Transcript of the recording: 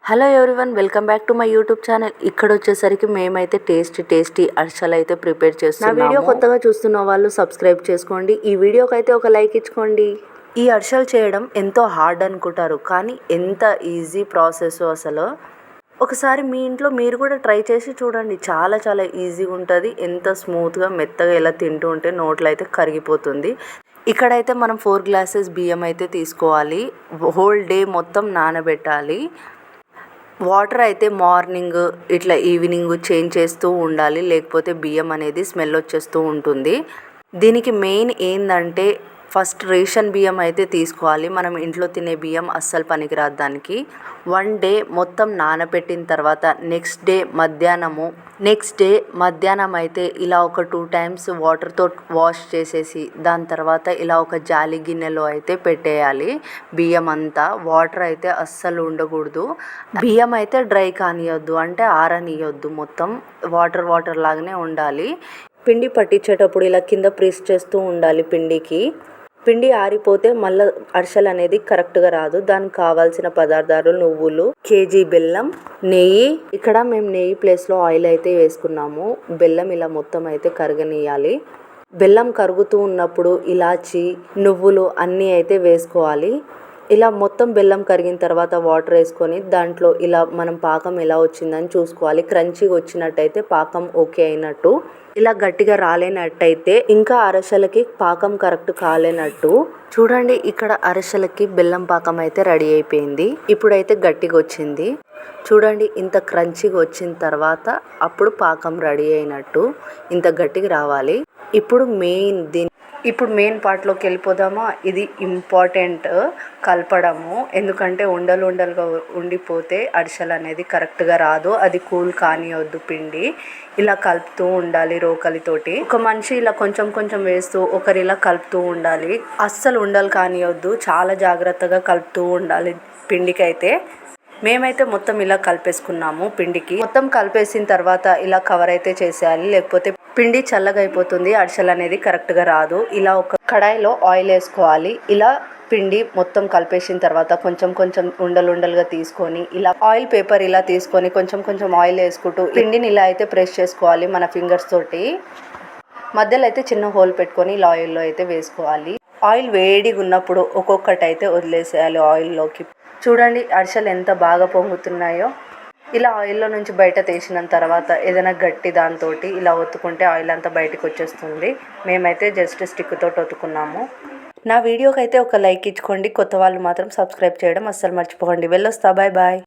Hello everyone, welcome back to my YouTube channel. ఇక్కడ వచ్చేసరికి మేమైతే టేస్టీ అరిసెలు అయితే ప్రిపేర్ చేస్తున్నాము. నా వీడియో కొత్తగా చూస్తున్న వాళ్ళు సబ్స్క్రైబ్ చేసుకోండి. ఈ వీడియోకి అయితే ఒక లైక్ ఇచ్చుకోండి. ఈ అరిసెలు చేయడం ఎంతో హార్డ్ అనుకుంటారు, కానీ ఎంత ఈజీ ప్రాసెస్ అసలు. ఒకసారి మీ ఇంట్లో మీరు కూడా ట్రై చేసి చూడండి. చాలా ఈజీగా ఉంటుంది. ఎంత స్మూత్గా మెత్తగా ఎలా తింటూ ఉంటే నోట్లో అయితే కరిగిపోతుంది. ఇక్కడైతే మనం 4 గ్లాసెస్ బియ్యం అయితే తీసుకోవాలి. హోల్ డే మొత్తం నానబెట్టాలి. వాటర్ అయితే మార్నింగ్ ఇట్లా ఈవినింగ్ చేంజ్ చేస్తూ ఉండాలి, లేకపోతే బియ్యం అనేది స్మెల్ వచ్చేస్తూ ఉంటుంది. దీనికి మెయిన్ ఏంటంటే ఫస్ట్ రేషన్ బియ్యం అయితే తీసుకోవాలి. మనం ఇంట్లో తినే బియ్యం అస్సలు పనికిరాదు దానికి. 1 డే మొత్తం నానబెట్టిన తర్వాత నెక్స్ట్ డే మధ్యాహ్నం అయితే ఇలా ఒక 2 టైమ్స్ వాటర్తో వాష్ చేసేసి దాని తర్వాత ఇలా ఒక జాలి గిన్నెలో అయితే పెట్టేయాలి. బియ్యం అంతా వాటర్ అయితే అస్సలు ఉండకూడదు. బియ్యం అయితే డ్రై కానియొద్దు, అంటే ఆరనియొద్దు, మొత్తం వాటర్ లాగానే ఉండాలి. పిండి పట్టించేటప్పుడు ఇలా కింద ప్రెస్ చేస్తూ ఉండాలి. పిండి ఆరిపోతే మళ్ళీ అరిసెలు అనేది కరెక్ట్గా రాదు. దానికి కావాల్సిన పదార్థాలు నువ్వులు, కేజీ బెల్లం, నెయ్యి. ఇక్కడ మేము నెయ్యి ప్లేస్లో ఆయిల్ అయితే వేసుకున్నాము. బెల్లం ఇలా మొత్తం అయితే కరగనియాలి. బెల్లం కరుగుతూ ఉన్నప్పుడు ఇలాచి, నువ్వులు అన్నీ అయితే వేసుకోవాలి. ఇలా మొత్తం బెల్లం కరిగిన తర్వాత వాటర్ వేసుకొని దాంట్లో ఇలా మనం పాకం ఎలా వచ్చిందని చూసుకోవాలి. క్రంచీగా వచ్చినట్టయితే పాకం ఓకే అయినట్టు. ఇలా గట్టిగా రాలేనట్టయితే ఇంకా అరిసెలకి పాకం కరెక్ట్ కాలేనట్టు. చూడండి, ఇక్కడ అరిసెలకి బెల్లం పాకం అయితే రెడీ అయిపోయింది. ఇప్పుడైతే గట్టిగా వచ్చింది. చూడండి, ఇంత క్రంచీగా వచ్చిన తర్వాత అప్పుడు పాకం రెడీ అయినట్టు. ఇంత గట్టిగా రావాలి. ఇప్పుడు మెయిన్ పార్ట్లోకి వెళ్ళిపోదామా. ఇది ఇంపార్టెంట్, కలపడము. ఎందుకంటే ఉండలుగా ఉండిపోతే అరిసెలు అనేది కరెక్ట్గా రాదు. అది కూల్ కానియొద్దు పిండి. ఇలా కలుపుతూ ఉండాలి రోకలితోటి. ఒక మనిషి ఇలా కొంచెం వేస్తూ ఒకరు ఇలా కలుపుతూ ఉండాలి. అస్సలు ఉండలు కానియొద్దు, చాలా జాగ్రత్తగా కలుపుతూ ఉండాలి పిండికైతే. మేమైతే మొత్తం ఇలా కలిపేసుకున్నాము. పిండికి మొత్తం కలిపేసిన తర్వాత ఇలా కవర్ అయితే చేసేయాలి, లేకపోతే పిండి చల్లగా అయిపోతుంది, అరిసెలు అనేది కరెక్ట్గా రాదు. ఇలా ఒక కడాయిలో ఆయిల్ వేసుకోవాలి. ఇలా పిండి మొత్తం కలిపేసిన తర్వాత కొంచెం ఉండలుగా తీసుకొని ఇలా ఆయిల్ పేపర్ ఇలా తీసుకొని కొంచెం ఆయిల్ వేసుకుంటూ పిండిని ఇలా అయితే ప్రెస్ చేసుకోవాలి మన ఫింగర్స్ తోటి. మధ్యలో అయితే చిన్న హోల్ పెట్టుకొని ఇలా ఆయిల్లో అయితే వేసుకోవాలి. ఆయిల్ వేడిగా ఉన్నప్పుడు ఒక్కొక్కటి అయితే వదిలేసేయాలి ఆయిల్లోకి. చూడండి అరిసెలు ఎంత బాగా పొంగుతున్నాయో. ఇలా ఆయిల్లో నుంచి బయట తీసిన తర్వాత ఏదైనా గట్టి దాంతో ఇలా ఒత్తుకుంటే ఆయిల్ అంతా బయటకు వచ్చేస్తుంది. మేమైతే జస్ట్ స్టిక్ తోటి ఒత్తుకున్నాము. నా వీడియోకి అయితే ఒక లైక్ ఇచ్చుకోండి. కొత్త వాళ్ళు మాత్రం సబ్స్క్రైబ్ చేయడం అస్సలు మర్చిపోకండి. వెళ్ళొస్తా, బాయ్.